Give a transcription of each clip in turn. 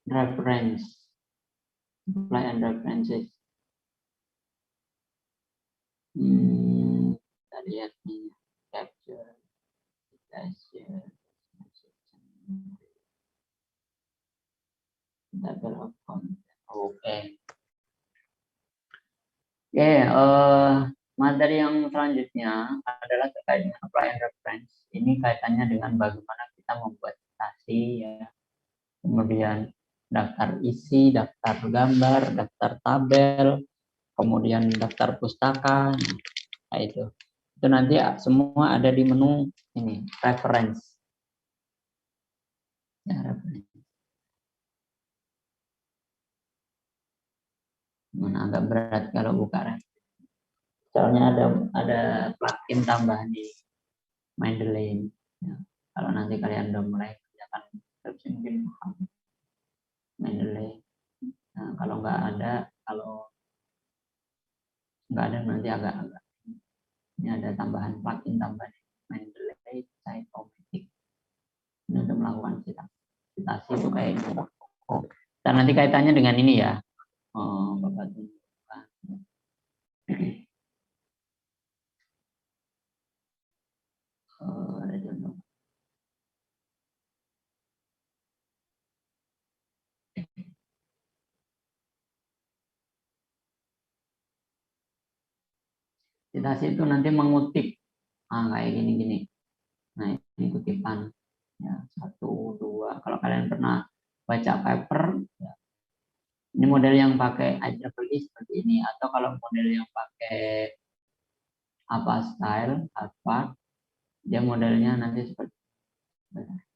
reference, apply and references. Kita lihat nih, capture, share, table of content. Oke. Materi yang selanjutnya adalah terkait dengan apply and reference. Ini kaitannya dengan bagaimana kita membuat citasi, ya. Kemudian daftar isi, daftar gambar, daftar tabel, kemudian daftar pustaka. Nah, itu nanti semua ada di menu ini, reference. Ya, reference. Mana agak berat kalau buka reference. Soalnya ada plugin tambahan di Mendeley. Ya, kalau nanti kalian udah mulai kerjakan skripsi mungkin paham Mendeley. Nah, kalau nggak ada nanti agak ini ada tambahan plugin tambahan Mendeley Cytomatic. Ini untuk melakukan citasi itu kayak gitu. Dan nanti kaitannya dengan ini ya. Bapak tunjukkan. Citasi itu nanti mengutip kayak gini. Nah, ini kutipan ya, 1, 2. Kalau kalian pernah baca paper ya, ini model yang pakai IEEE seperti ini, atau kalau model yang pakai style dia modelnya nanti seperti ini.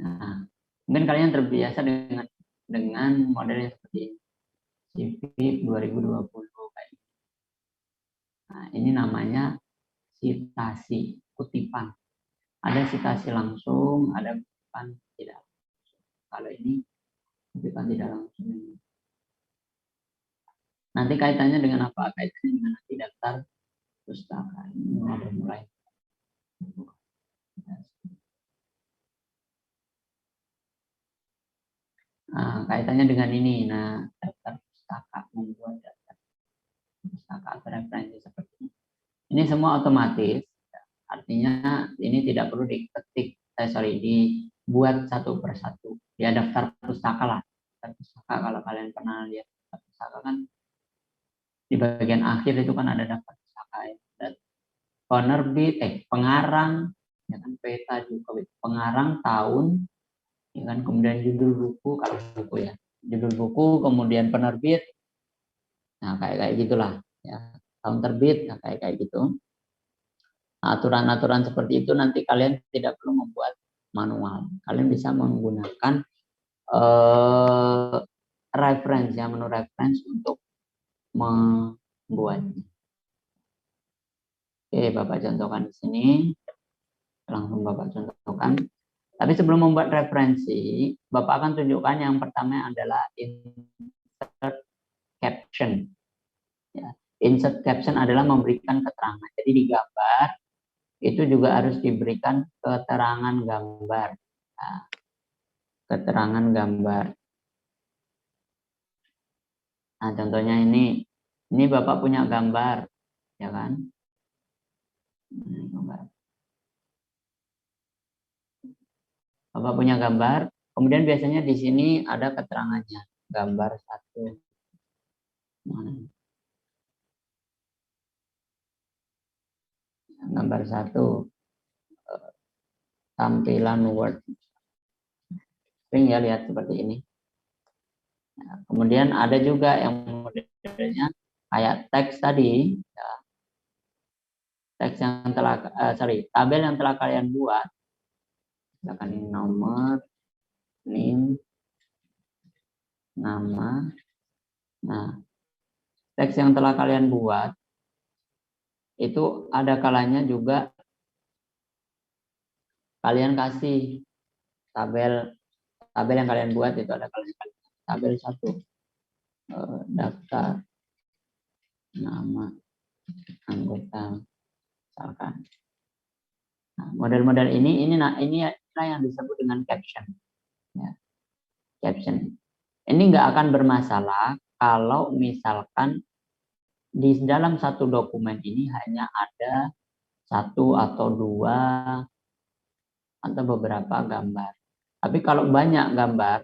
Nah, mungkin kalian terbiasa dengan model yang seperti ini. CV 2020 kayak gitu. Nah, ini namanya citasi, kutipan. Ada citasi langsung, ada kutipan tidak langsung. Kalau ini kutipan tidak langsung. Nanti kaitannya dengan apa? Kaitannya dengan nanti daftar pustaka. Ini udah mulai. Nah, kaitannya dengan ini. Nah, daftar pustaka, membuat daftar pustaka atau referensi seperti ini. Ini semua otomatis. Artinya ini tidak perlu dibuat satu persatu. Ya, daftar pustaka lah. Daftar pustaka kalau kalian pernah lihat daftar pustaka kan di bagian akhir itu kan ada daftar pustaka ya. Dan penerbit, pengarang, ya kan, peta juga, pengarang, tahun, ya kan, kemudian judul buku, kalau buku ya, judul buku, kemudian penerbit, nah kayak gitulah, ya, tahun terbit, nah kayak gitu. Aturan-aturan seperti itu nanti kalian tidak perlu membuat manual, kalian bisa menggunakan reference, ya, menu reference untuk membuatnya. Oke, Bapak contohkan di sini. Langsung Bapak contohkan. Tapi sebelum membuat referensi, Bapak akan tunjukkan yang pertama adalah insert caption. Ya, insert caption adalah memberikan keterangan. Jadi di gambar itu juga harus diberikan keterangan gambar. Nah, keterangan gambar. Nah, contohnya ini Bapak punya gambar, ya kan? Bapak punya gambar, kemudian biasanya di sini ada keterangannya, gambar 1. Gambar 1, tampilan Word. Sering ya lihat seperti ini. Nah, kemudian ada juga yang modelnya kayak teks tadi, ya. Teks yang tabel yang telah kalian buat, misalkan ini nomor, NIM, nama. Nah, teks yang telah kalian buat itu ada kalanya juga kalian kasih tabel yang kalian buat, itu ada kalanya tabel 1, daftar nama misalkan. Nah, model-model ini yang disebut dengan caption. Ya, caption. Ini nggak akan bermasalah kalau misalkan di dalam satu dokumen ini hanya ada satu atau dua atau beberapa gambar. Tapi kalau banyak gambar,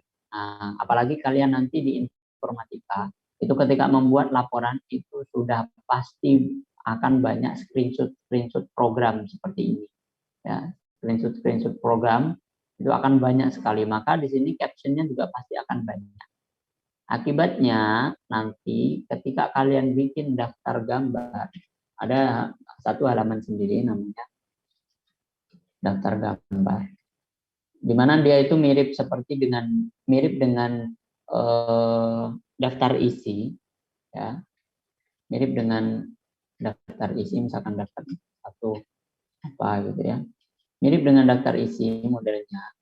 apalagi kalian nanti di informatika, itu ketika membuat laporan itu sudah pasti akan banyak screenshot program seperti ini. Ya, screenshot program itu akan banyak sekali. Maka di sini captionnya juga pasti akan banyak. Akibatnya nanti ketika kalian bikin daftar gambar, ada satu halaman sendiri namanya daftar gambar, di mana dia itu mirip dengan daftar isi, ya, mirip dengan daftar isi, misalkan daftar satu apa gitu ya, mirip dengan daftar isi modelnya.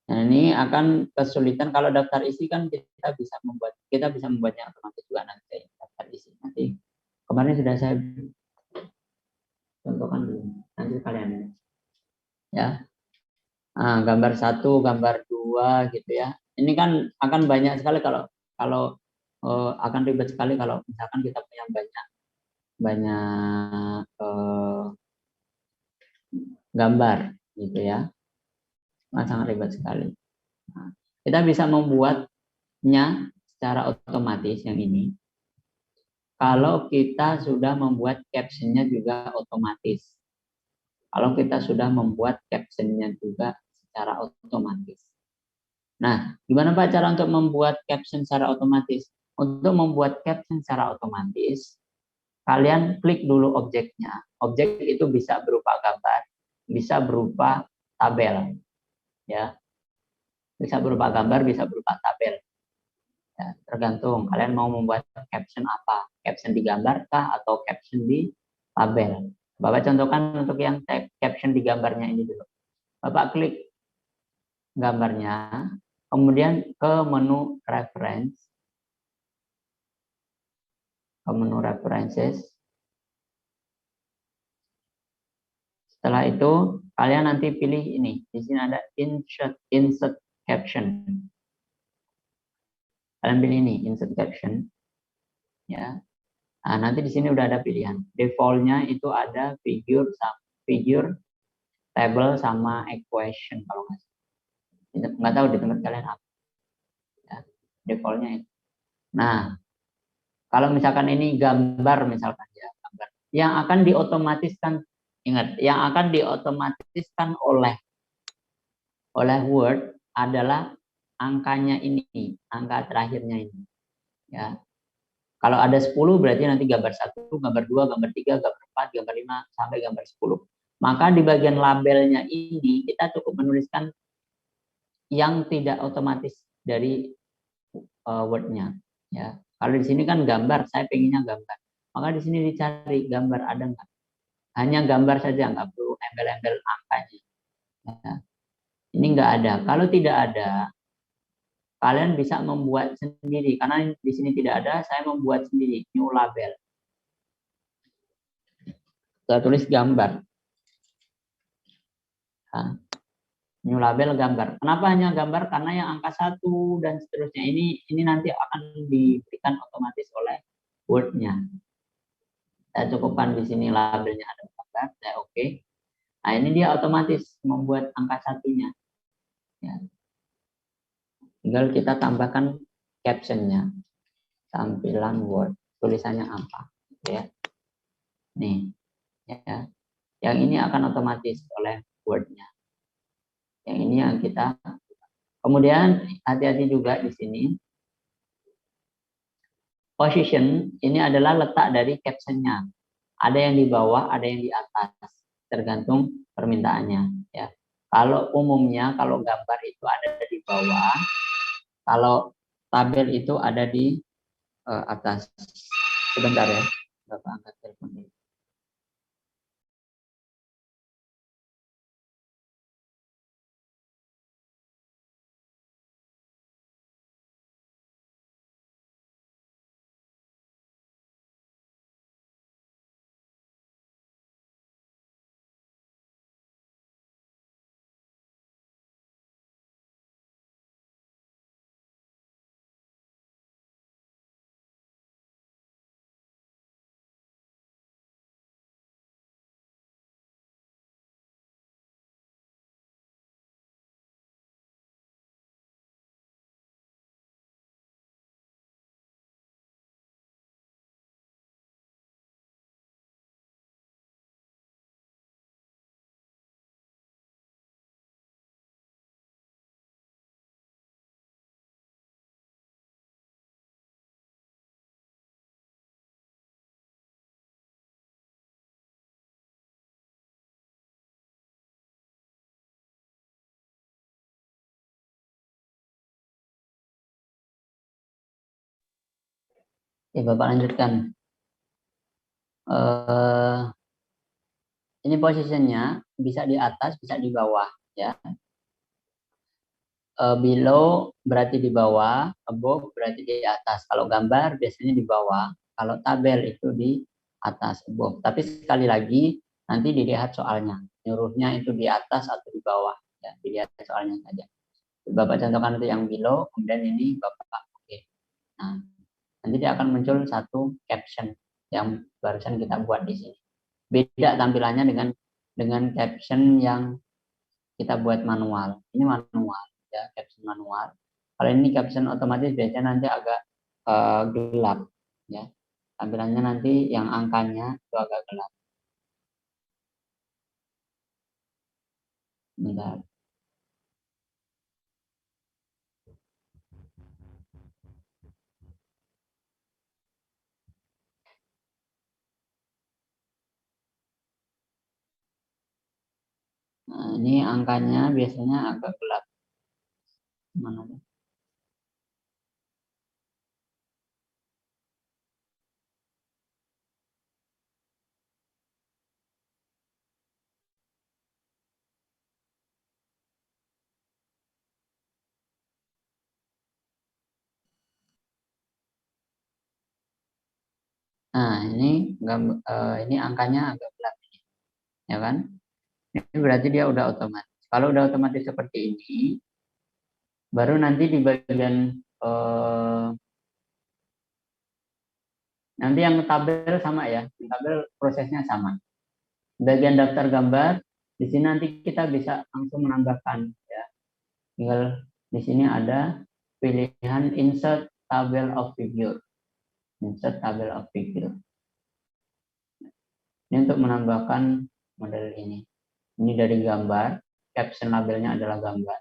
Nah, ini akan kesulitan kalau daftar isi kan kita bisa membuatnya otomatis juga nanti daftar isi. Nanti kemarin sudah saya contohkan dulu, nanti kalian ya. Gambar satu, gambar dua gitu ya. Ini kan akan banyak sekali kalau akan ribet sekali kalau misalkan kita punya banyak gambar gitu ya. Sangat ribet sekali. Nah, kita bisa membuatnya secara otomatis yang ini. Kalau kita sudah membuat captionnya juga otomatis. Kalau kita sudah membuat captionnya juga secara otomatis. Nah, gimana Pak cara untuk membuat caption secara otomatis? Untuk membuat caption secara otomatis, kalian klik dulu objeknya. Objek itu bisa berupa gambar, bisa berupa tabel. Ya. Bisa berupa gambar, bisa berupa tabel. Ya, tergantung kalian mau membuat caption apa. Caption di gambar kah atau caption di tabel. Bapak contohkan untuk yang caption di gambarnya ini dulu. Bapak klik gambarnya, kemudian ke menu reference, ke menu references. Setelah itu kalian nanti pilih ini. Di sini ada insert caption. Kalian pilih ini insert caption. Ya. Nah, nanti di sini udah ada pilihan. Defaultnya itu ada figure, table sama equation kalau nggak tahu di tempat kalian apa. Ya, defaultnya itu. Nah, kalau misalkan ini gambar misalkan ya, gambar yang akan diotomatiskan, ingat, yang akan diotomatiskan oleh Word adalah angkanya ini, angka terakhirnya ini. Ya. Kalau ada 10 berarti nanti gambar 1, gambar 2, gambar 3, gambar 4, gambar 5 sampai gambar 10. Maka di bagian labelnya ini kita cukup menuliskan yang tidak otomatis dari Word-nya. Ya. Kalau di sini kan gambar, saya pengennya gambar. Maka di sini dicari gambar ada nggak? Hanya gambar saja, nggak perlu embel-embel angkanya. Ya. Ini nggak ada. Kalau tidak ada, kalian bisa membuat sendiri. Karena di sini tidak ada, saya membuat sendiri. New label. Saya tulis gambar. Nah, new label gambar. Kenapa hanya gambar? Karena yang angka 1 dan seterusnya ini nanti akan diberikan otomatis oleh Word-nya. Saya cukupkan di sini labelnya ada gambar, saya oke. Nah, ini dia otomatis membuat angka 1-nya. Ya. Tinggal kita tambahkan captionnya, tampilan Word, tulisannya apa, ya. Nih, ya. Yang ini akan otomatis oleh Word-nya. Yang ini yang kita. Kemudian hati-hati juga di sini. Position ini adalah letak dari captionnya. Ada yang di bawah, ada yang di atas, tergantung permintaannya. Ya. Kalau umumnya, kalau gambar itu ada di bawah, kalau tabel itu ada di atas. Sebentar ya, Bapak angkat telepon dulu. Oke, Bapak lanjutkan. Eh, ini posisinya bisa di atas, bisa di bawah, ya. Below berarti di bawah, above berarti di atas. Kalau gambar biasanya di bawah, kalau tabel itu di atas, above. Tapi sekali lagi nanti dilihat soalnya, nyuruhnya itu di atas atau di bawah, ya. Dilihat soalnya saja. Bapak contohkan itu yang below, kemudian ini Bapak oke. Nah, nanti dia akan muncul satu caption yang barusan kita buat di sini. Beda tampilannya dengan caption yang kita buat manual. Ini manual, ya, caption manual. Kalau ini caption otomatis biasanya nanti agak gelap, ya. Tampilannya nanti yang angkanya itu agak gelap. Bentar. Nah, ini angkanya biasanya agak gelap. Mana? Nah, ini angkanya agak gelap, ya kan? Ini berarti dia udah otomatis. Kalau udah otomatis seperti ini, baru nanti di bagian nanti yang tabel sama ya, tabel prosesnya sama. Bagian daftar gambar, di sini nanti kita bisa langsung menambahkan, ya. Tinggal di sini ada pilihan insert table of figure. Insert table of figure. Ini untuk menambahkan model ini. Ini dari gambar, caption labelnya adalah gambar.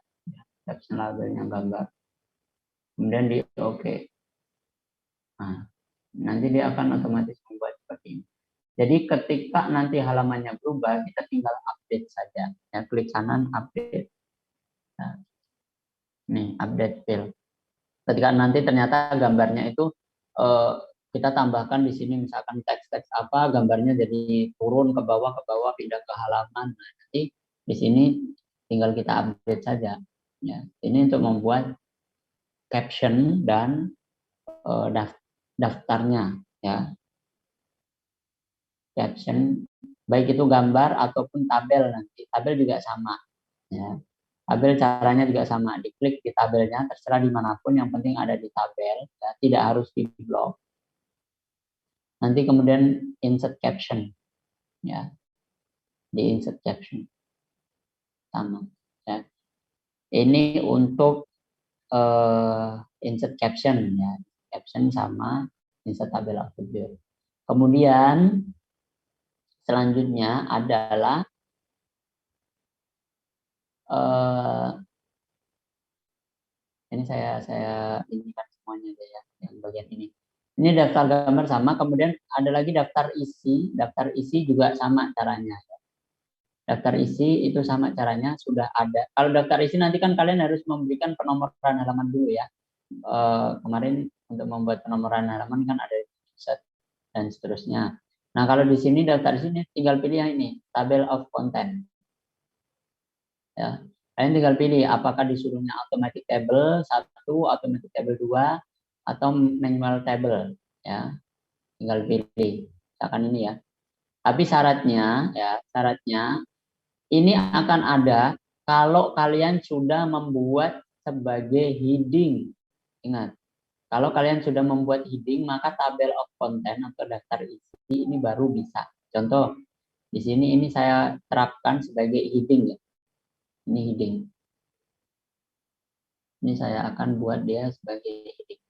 Caption labelnya gambar. Kemudian di oke. Nah, nanti dia akan otomatis membuat seperti ini. Jadi ketika nanti halamannya berubah, kita tinggal update saja. Ya, klik kanan update. Nah, nih update fill. Ketika nanti ternyata gambarnya itu eh, kita tambahkan di sini misalkan teks-teks apa, gambarnya jadi turun ke bawah, pindah ke halaman. Nah, nanti di sini tinggal kita update saja. Ya, ini untuk membuat caption dan daftarnya, ya. Caption baik itu gambar ataupun tabel nanti. Tabel juga sama, ya. Tabel caranya juga sama, diklik di tabelnya terserah dimanapun, yang penting ada di tabel, ya. Tidak harus di blog. Nanti kemudian insert caption, ya, di insert caption sama, ya. Ini untuk insert caption, ya, caption sama insert tabel of figure. Kemudian selanjutnya adalah eh, ini saya ini kan semuanya deh, ya, yang bagian ini. Ini daftar gambar sama, kemudian ada lagi daftar isi. Daftar isi juga sama caranya. Daftar isi itu sama caranya, sudah ada. Kalau daftar isi nanti kan kalian harus memberikan penomoran halaman dulu, ya. Kemarin untuk membuat penomoran halaman kan ada set dan seterusnya. Nah, kalau di sini daftar isi tinggal pilih yang ini, table of content. Ya. Kalian tinggal pilih apakah disuruhnya automatic table 1, automatic table 2, atau manual table, ya. Tinggal pilih. Misalkan ini, ya. Tapi syaratnya ini akan ada kalau kalian sudah membuat sebagai heading. Ingat, kalau kalian sudah membuat heading, maka tabel of content atau daftar isi ini baru bisa. Contoh, di sini ini saya terapkan sebagai heading, ya. Ini heading. Ini saya akan buat dia sebagai heading.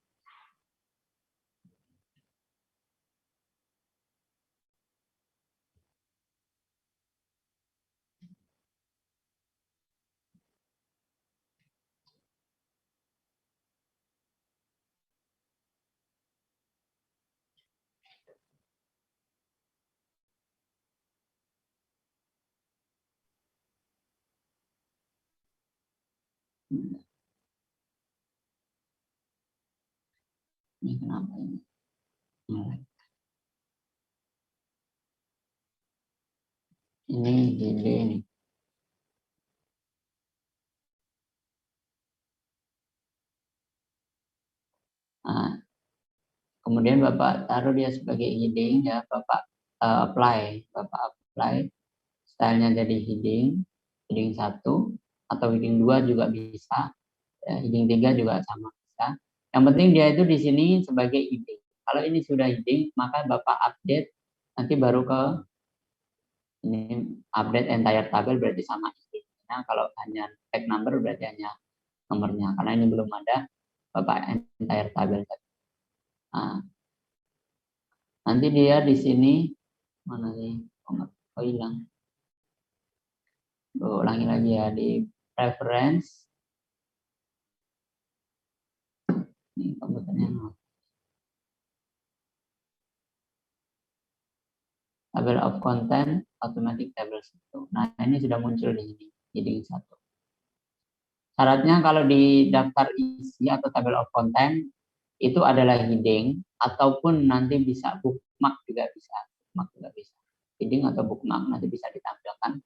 Ini kenapa ini? Ini ini. Nah, kemudian Bapak taruh dia sebagai heading ya, Bapak apply, stylenya jadi heading 1 atau heading 2 juga bisa, ya, heading 3 juga sama bisa. Yang penting dia itu di sini sebagai heading. Kalau ini sudah heading, maka Bapak update, nanti baru ke ini update entire tabel berarti sama headingnya. Kalau hanya tag number berarti hanya nomornya, karena ini belum ada Bapak entire tabel. Nah, nanti dia di sini mana sih? Oh, hilang. Ulangi lagi ya di preference. Ini komputernya table of content automatic table 1. Nah, ini sudah muncul di sini heading 1. Syaratnya kalau di daftar isi atau table of content itu adalah heading ataupun nanti bisa bookmark juga bisa. Bookmark juga bisa. Heading atau bookmark nanti bisa ditampilkan.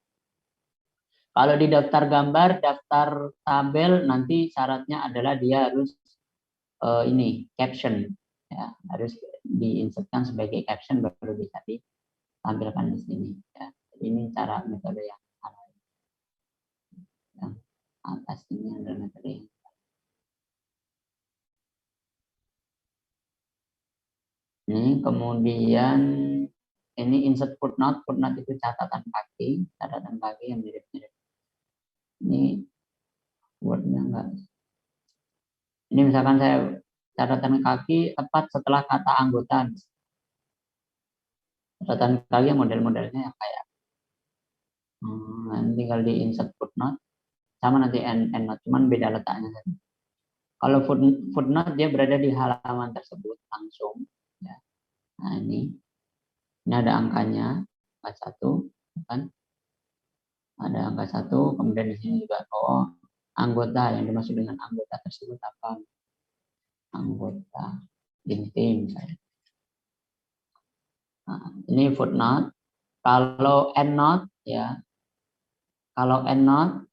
Kalau di daftar gambar, daftar tabel nanti syaratnya adalah dia harus ini caption, ya, harus diinsertkan sebagai caption baru bisa ditampilkan di sini. Ya. Ini cara metode yang atas ini adalah metode yang ini. Kemudian ini insert footnote itu catatan kaki yang mirip-mirip. Ini wordnya enggak. Ini misalkan saya catatan kaki tepat setelah kata anggota. Catatan kaki yang model-modelnya yang kayak nanti tinggal di insert footnote sama nanti endnote, cuman beda letaknya. Kalau footnote dia berada di halaman tersebut langsung. Ya. Nah ini ada angkanya, angka 1, kan? Ada angka 1, kemudian di sini juga anggota, yang dimaksud dengan anggota tersebut apa? Anggota inti misalnya. Nah, ini footnote. Kalau endnote ya, kalau endnote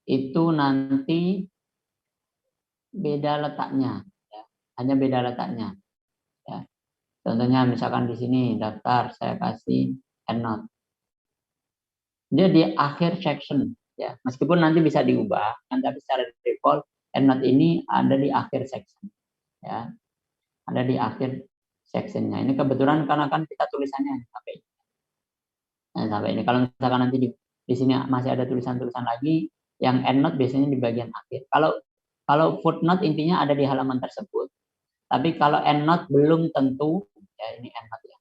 itu nanti beda letaknya, ya. Hanya beda letaknya. Ya. Contohnya misalkan di sini daftar saya kasih endnote. Dia di akhir section, ya. Meskipun nanti bisa diubah, tapi secara default endnote ini ada di akhir section, ya. Ada di akhir sectionnya. Ini kebetulan karena kan kita tulisannya sampai ini. Kalau misalkan nanti di sini masih ada tulisan-tulisan lagi, yang endnote biasanya di bagian akhir. Kalau footnote intinya ada di halaman tersebut. Tapi kalau endnote belum tentu, ya ini endnote ya.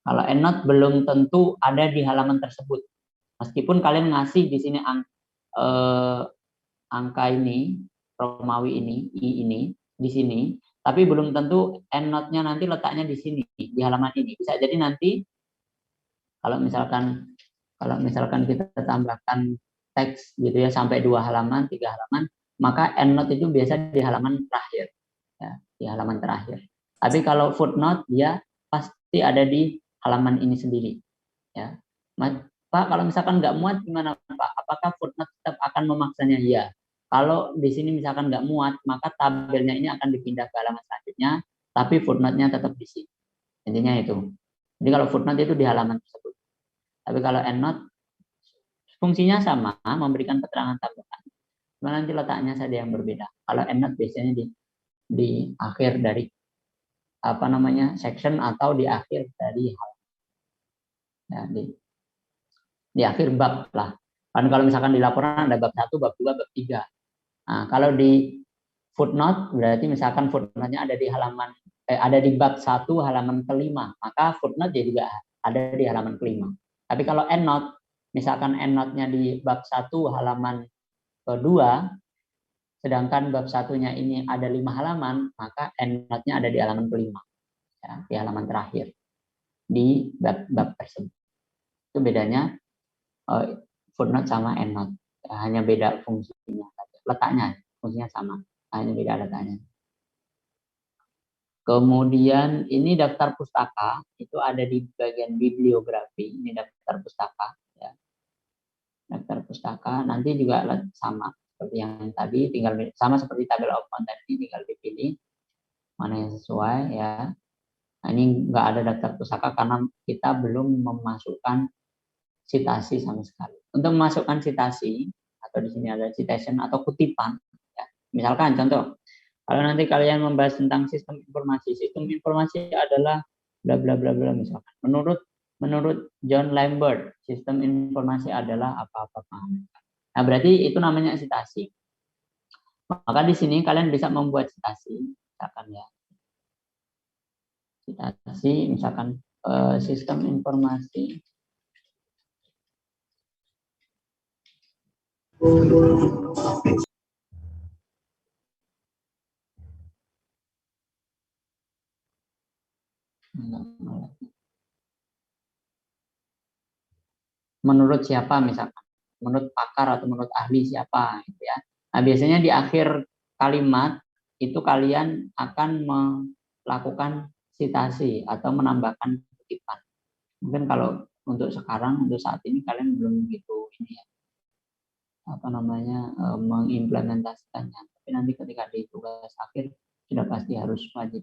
Kalau endnote belum tentu ada di halaman tersebut. Meskipun kalian ngasih di sini angka ini, Romawi ini, I ini, di sini, tapi belum tentu endnote-nya nanti letaknya di sini, di halaman ini. Bisa jadi nanti kalau misalkan kita tambahkan teks gitu ya sampai 2 halaman, 3 halaman, maka endnote itu biasa di halaman terakhir. Ya, di halaman terakhir. Tapi kalau footnote dia pasti ada di halaman ini sendiri. Ya. Pak, kalau misalkan nggak muat gimana Pak? Apakah footnote tetap akan memaksanya? Ya. Kalau di sini misalkan nggak muat, maka tabelnya ini akan dipindah ke halaman selanjutnya, tapi footnote-nya tetap di sini. Intinya itu. Jadi kalau footnote itu di halaman tersebut. Tapi kalau endnote fungsinya sama, memberikan keterangan tambahan. Cuma nanti letaknya saja yang berbeda. Kalau endnote biasanya di akhir dari section atau di akhir dari ya, di akhir bab lah. Kan kalau misalkan di laporan ada bab 1, bab 2, bab 3. Nah, kalau di footnote berarti misalkan footnote-nya ada di ada di bab 1 halaman kelima, maka footnote dia juga ada di halaman kelima. Tapi kalau endnote, misalkan endnote-nya di bab 1 halaman kedua, sedangkan bab 1-nya ini ada 5 halaman, maka endnote-nya ada di halaman kelima. Ya, di halaman terakhir di bab tersebut. Itu bedanya footnote sama endnote. Ya, hanya beda fungsinya, letaknya, fungsinya sama, hanya beda letaknya. Kemudian ini daftar pustaka, itu ada di bagian bibliografi, ini daftar pustaka. Ya. Daftar pustaka, nanti juga sama seperti yang tadi, tinggal sama seperti tabel of content ini, tinggal dipilih mana yang sesuai ya. Nah, ini nggak ada daftar pustaka karena kita belum memasukkan citasi sama sekali. Untuk memasukkan citasi, atau di sini ada citation atau kutipan, ya. Misalkan contoh, kalau nanti kalian membahas tentang sistem informasi adalah bla bla bla bla misalkan. Menurut John Lambert, sistem informasi adalah apa-apa. Nah, berarti itu namanya citasi. Maka di sini kalian bisa membuat citasi, misalkan ya. Citasi misalkan sistem informasi menurut siapa, misalkan menurut pakar atau menurut ahli siapa gitu ya. Nah, biasanya di akhir kalimat itu kalian akan melakukan citasi atau menambahkan kutipan. Mungkin kalau untuk sekarang, untuk saat ini kalian belum begitu ini ya, apa namanya, mengimplementasikannya. Tapi nanti ketika di tugas akhir sudah pasti harus wajib.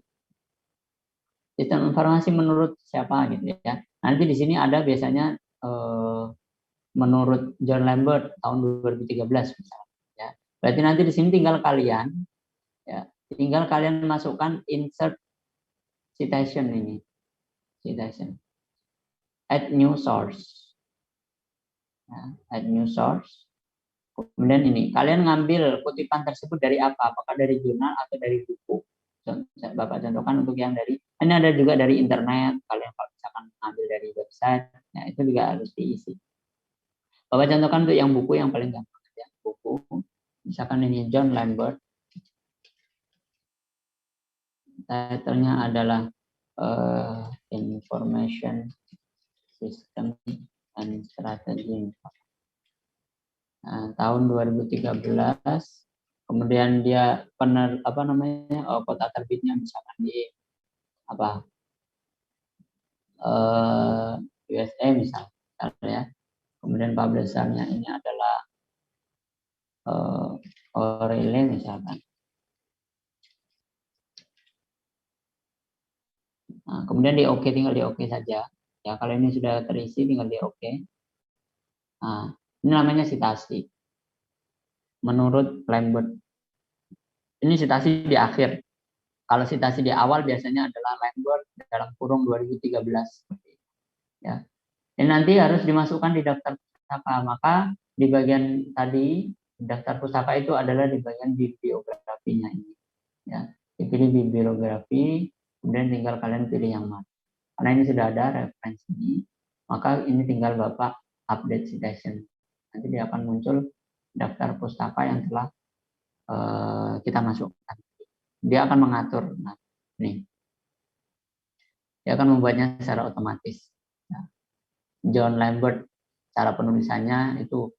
Sistem informasi menurut siapa gitu ya. Nanti di sini ada biasanya menurut John Lambert tahun 2013 misalnya. Ya. Berarti nanti di sini tinggal kalian masukkan insert citation ini, citation, add new source, ya, add new source. Kemudian ini kalian ngambil kutipan tersebut dari apa? Apakah dari jurnal atau dari buku? Bapak contohkan untuk yang dari, ini ada juga dari internet. Kalian kalau misalkan ambil dari website, ya itu juga harus diisi. Bapak contohkan untuk yang buku yang paling gampang ya, buku. Misalkan ini John Lambert. Title-nya adalah Information System and Strategy. Nah, tahun 2013, kemudian dia kota terbitnya misalkan di apa USA misalnya ya. Kemudian publisher-nya ini adalah O'Reilly misalkan. Nah, kemudian di OK, tinggal di OK saja. Ya, kalau ini sudah terisi tinggal di OK. Nah, ini namanya citasi. Menurut Lambert. Ini citasi di akhir. Kalau citasi di awal biasanya adalah Lambert dalam kurung 2013. Ya. Ini nanti harus dimasukkan di daftar pustaka. Maka di bagian tadi daftar pustaka itu adalah di bagian bibliografinya ini. Ya. Dipilih bibliografi, kemudian tinggal kalian pilih yang mana. Karena ini sudah ada referensinya, maka ini tinggal Bapak update citation. Nanti dia akan muncul daftar pustaka yang telah kita masukkan. Dia akan mengatur. Nah, nih. Dia akan membuatnya secara otomatis. Nah, John Lambert, cara penulisannya itu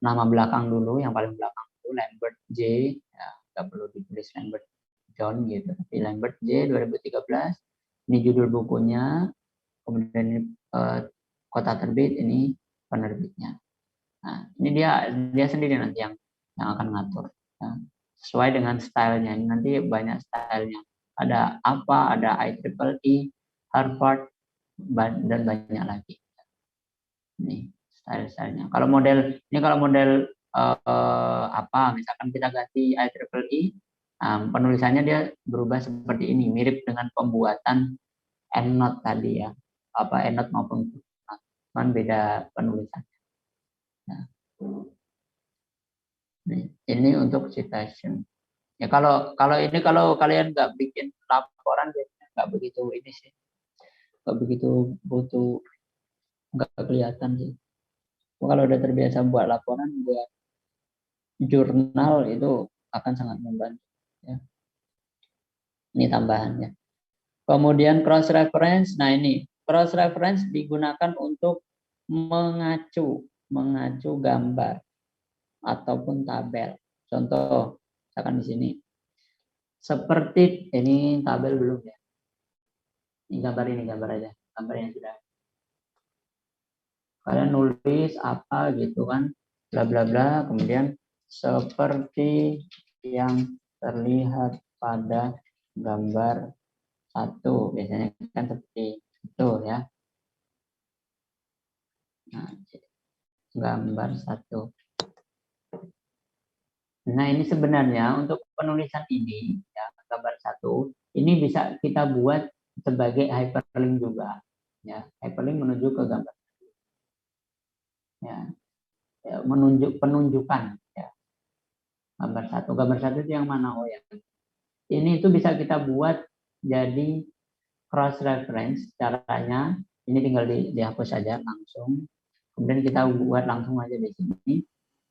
nama belakang dulu, yang paling belakang itu Lambert J, ya, nggak perlu ditulis Lambert John gitu, tapi Lambert J 2013. Ini judul bukunya, kemudian ini kota terbit, ini penerbitnya. Nah, ini dia sendiri nanti yang akan ngatur. Ya. Sesuai dengan stylenya. Ini nanti banyak stylenya. Ada apa, ada IEEE, Harvard, dan banyak lagi. Ini style-stylenya. Kalau model misalkan kita ganti IEEE, penulisannya dia berubah seperti ini, mirip dengan pembuatan EndNote tadi ya, EndNote maupun cuman beda penulisannya. Nah, ini untuk citation. Ya kalau kalian nggak bikin laporan biasanya nggak begitu ini sih, nggak begitu butuh, nggak kelihatan sih. Kalau udah terbiasa buat laporan, buat jurnal itu akan sangat membantu. Ya. Ini tambahannya. Kemudian cross reference. Nah ini cross reference digunakan untuk mengacu gambar ataupun tabel. Contoh, misalkan di sini. Seperti ini tabel belum ya. Ini gambar aja, gambar yang sudah. Kalian nulis apa gitu kan, bla bla bla, kemudian seperti yang terlihat pada gambar 1, biasanya kan seperti itu ya. Nah, gambar 1. Nah, ini sebenarnya untuk penulisan ini, ya, gambar 1, ini bisa kita buat sebagai hyperlink juga. Ya, hyperlink menuju ke gambar. Ya, ya penunjukan. Ya, gambar 1. Gambar 1 itu yang mana? Oh ya. Ini itu bisa kita buat jadi cross reference. Caranya, ini tinggal dihapus saja langsung. Kemudian kita buat langsung aja di sini.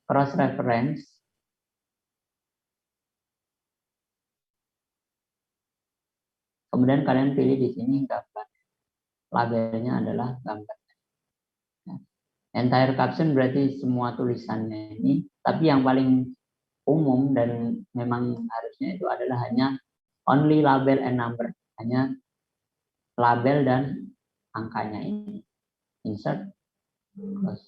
Cross reference. Kemudian kalian pilih di sini gambar. Labelnya adalah gambar. Entire caption berarti semua tulisannya ini. Tapi yang paling umum dan memang harusnya itu adalah hanya only label and number. Hanya label dan angkanya ini. Insert. Terus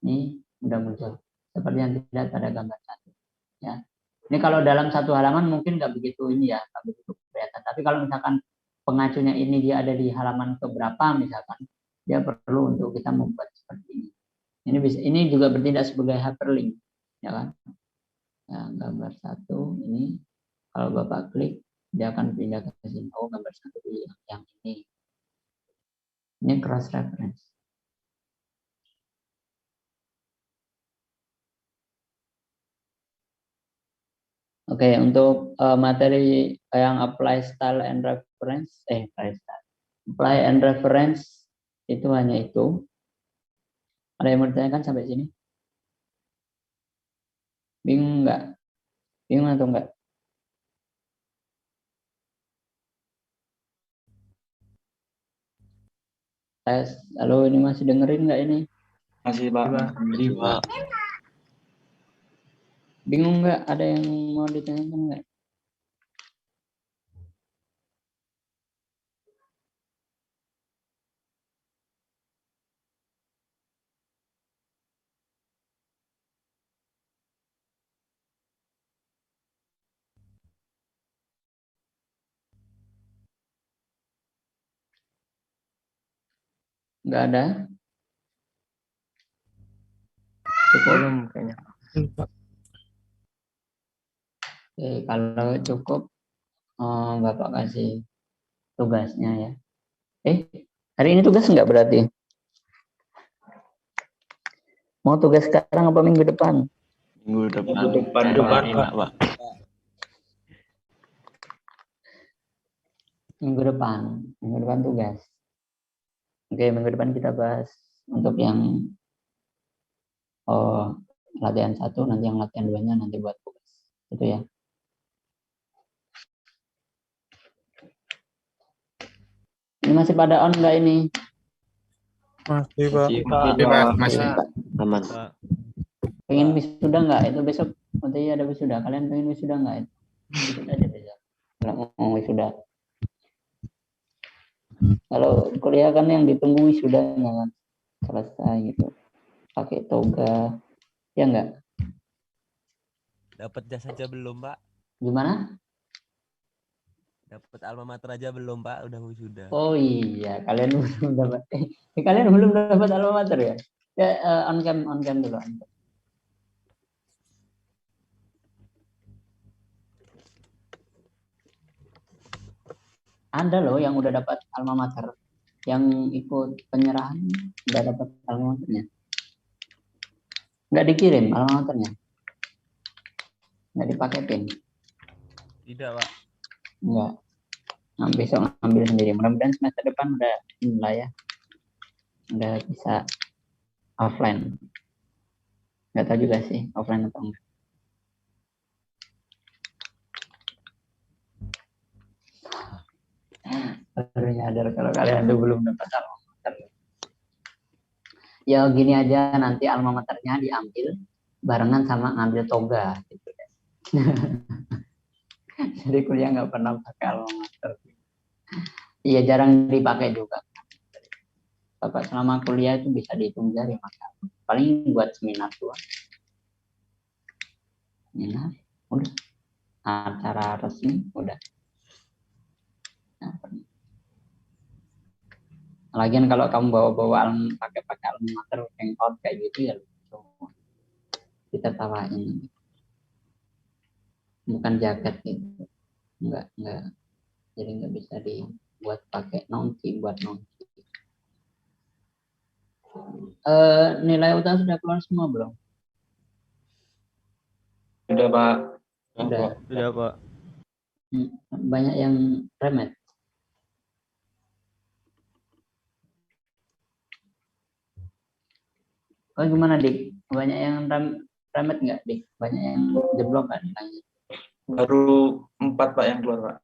ini udah muncul. Seperti yang dilihat pada gambar 1. Ya. Ini kalau dalam satu halaman mungkin nggak begitu ini ya, nggak begitu kelihatan. Tapi kalau misalkan pengacunya ini dia ada di halaman keberapa misalkan, dia perlu untuk kita membuat seperti ini. Ini juga bertindak sebagai hyperlink, ya kan? Nah, gambar 1 ini kalau Bapak klik dia akan pindah ke sini. Oh, gambar 1 yang ini. Ini cross reference. Oke, untuk materi yang apply style and reference, apply and reference itu hanya itu. Ada yang mau ditanyakan sampai sini? Bingung nggak? Bingung atau enggak? Tes, halo, ini masih dengerin nggak ini? Masih, Pak. Masih, Pak. Bingung nggak? Ada yang mau ditanyakan nggak? Nggak ada? Cukup? Belum kayaknya. Oke, kalau cukup, Bapak kasih tugasnya ya. Hari ini tugas nggak berarti? Mau tugas sekarang apa minggu depan? Minggu depan, Pak. Minggu depan tugas. Oke, minggu depan kita bahas untuk yang latihan 1, nanti yang latihan 2-nya nanti buat tugas. Itu ya. Ini masih pada on nggak ini? Masih, Pak. Masih. Aman. Pengen wisuda nggak? Itu besok nanti ada wisuda. Kalian pengen wisuda nggak? Ikut aja besok. Kalau mau wisuda. Kalau kuliah kan yang ditunggu wisudanya kan selesai gitu. Pakai toga, ya nggak? Dapat jas aja belum, Pak? Gimana? Dapat alma mater aja belum, Pak? Udah wisuda. Oh iya, kalian belum dapat. Kalian belum dapat alma mater ya? Ya on cam dulu. Ada loh yang udah dapat alma mater, yang ikut penyerahan udah dapat alma maternya. Nggak dikirim alma maternya, nggak dipaketin. Tidak, Pak. Nggak. Nah, besok ngambil sendiri. Mudah-mudahan semester depan udah mulai ya, udah bisa offline. Nggak tahu juga sih offline atau enggak. Baru nyadar kalau kalian itu belum dapat alma mater. Ya gini aja, nanti alma maternya diambil barengan sama ngambil toga gitu. Jadi kuliah nggak pernah pakai alma mater. Iya jarang dipakai juga. Bapak selama kuliah itu bisa dihitung jari maka paling buat seminar doang. Seminar, udah. Acara resmi, udah. Nah, lagian kalau kamu bawa-bawa pakai alma mater hangout kayak gitu ya kita tawain, bukan jaket gitu, enggak, jadi nggak bisa dibuat pakai nongki buat nongki. Nilai UTAN sudah keluar semua belum? Sudah, Pak. Sudah Pak. Banyak yang remet. Oh gimana Dik? Banyak yang remet nggak Dik? Banyak yang jeblok kan nilainya? Baru 4 Pak yang keluar, Pak.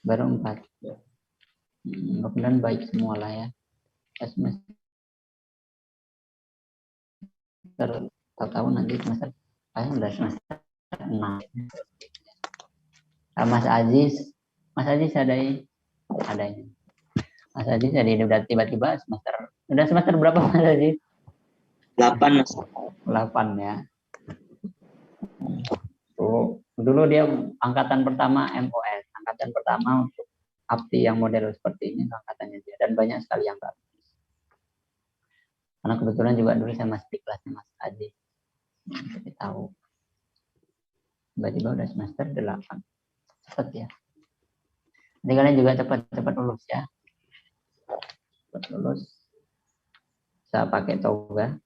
Baru 4. Ya. Mudah-mudahan baik semua lah ya. Semester tahun nanti semester udah semester 6. Mas Aziz ada ini. Mas Aziz jadi udah tiba-tiba udah semester berapa Mas Aziz? 8, Mas. 8 ya. Dulu dia angkatan pertama MOS, angkatan pertama untuk APTI yang model seperti ini angkatannya dia, dan banyak sekali yang enggak. Karena kebetulan juga dulu saya masih di kelasnya Mas Aziz. Jadi tahu. Tiba-tiba udah semester 8. Cepat ya. Jadi kalian juga cepat lulus ya. Cepat lulus. Bisa pakai toga.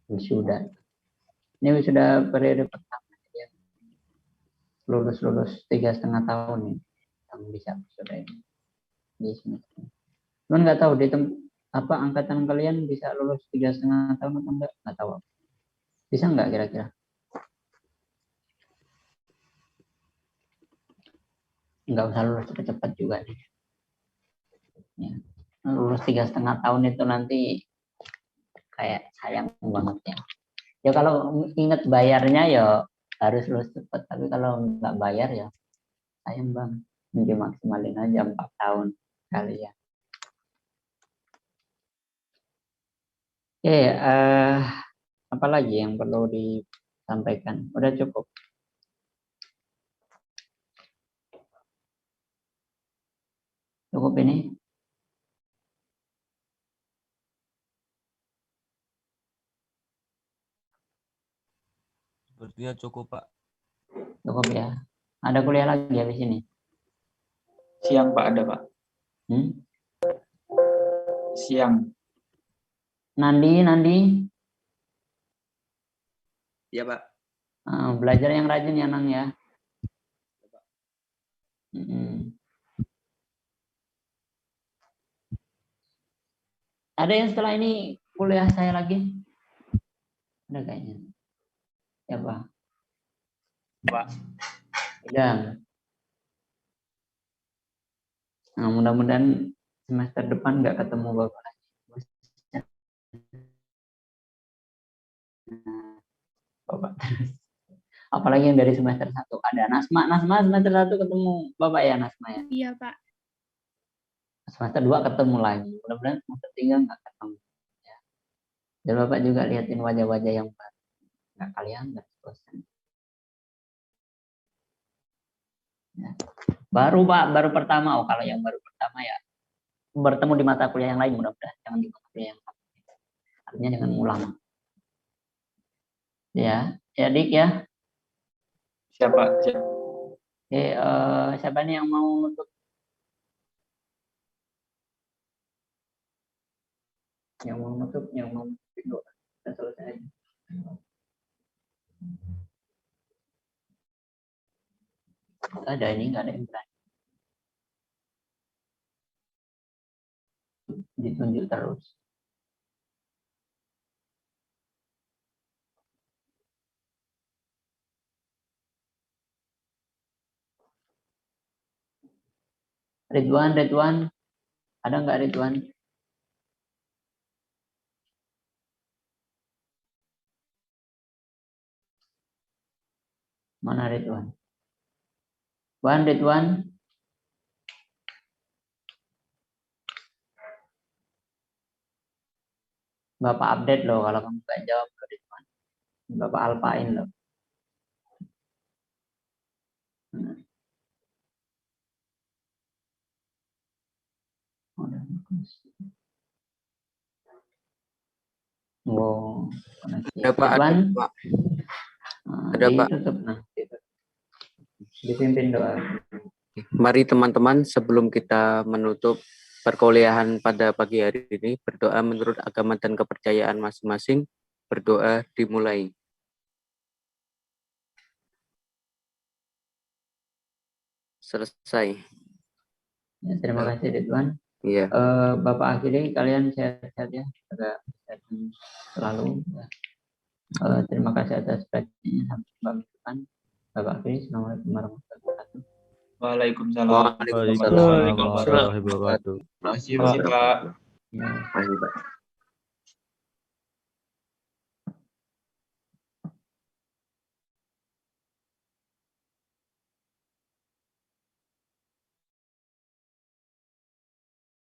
Wisuda. Ini wisuda periode pertama ya. Lulus 3,5 tahun nih. Yang bisa wisuda ini. Di semester. Cuman nggak tahu di angkatan kalian bisa lulus 3,5 tahun atau enggak? Nggak tahu. Bisa nggak kira-kira? Nggak usah lulus cepat-cepat juga nih. Ya. Lulus 3,5 tahun itu nanti kayak sayang banget ya. Ya kalau inget bayarnya ya harus lulus cepat, tapi kalau nggak bayar ya sayang banget. Dimaksimalin aja 4 tahun kali ya. Oke, apa lagi yang perlu disampaikan? Udah cukup. Cukup ini. Sepertinya cukup Pak. Cukup ya. Ada kuliah lagi ya di sini? Siang, Pak, ada, Pak. Siang. Nandi. Iya, Pak. Belajar yang rajin ya, Nang ya. Ada yang setelah ini kuliah saya lagi? Ada kayaknya. Ya, Pak. Pak. Udah. Nah, mudah-mudahan semester depan nggak ketemu Bapak lagi. Bapak terus. Apalagi yang dari semester 1 ada Nasma semester 1 ketemu Bapak ya Nasma ya? Iya Pak. Semester 2 ketemu lagi. Mudah-mudahan semester 3 nggak ketemu. Ya. Dan Bapak juga liatin wajah-wajah yang baru. Nggak kalian nggak bosan. Ya. Baru Pak, baru pertama. Kalau yang baru pertama ya bertemu di mata kuliah yang lain mudah-mudahan. Jangan di mata kuliah yang sama. Artinya jangan ngulang. Ya, Dik ya. Siapa? Oke, siapa nih yang mau nutup? Yang mau nutup kita selesai. Ada ini nggak ada yang berani. Ditunjuk terus. Ridwan, ada nggak Ridwan? Mana Ridwan? Ridwan? Bapak update loh kalau kamu nggak jawab loh, Ridwan. Bapak alpain loh. Udah bagus. Wow, Ada Pak, ada Ridwan, Pak. nah, Ada, Pak. ditutup nah, ditutup. Dipimpin doa. Mari teman-teman, sebelum kita menutup perkuliahan pada pagi hari ini, berdoa menurut agama dan kepercayaan masing-masing. Berdoa dimulai. Selesai. Ya, terima kasih Ridwan. Iya. Bapak akhiri kalian sehat-sehat ya, agak sehat selalu. Ya. Terima kasih atas perhatiannya, sampai jumpa minggu depan. Bapak akhiri, assalamualaikum warahmatullahi wabarakatuh. Waalaikumsalam. Waalaikumsalam Waalaikumsalam warahmatullahi wabarakatuh. Terima kasih, Pak. Ya. Terima kasih, Pak.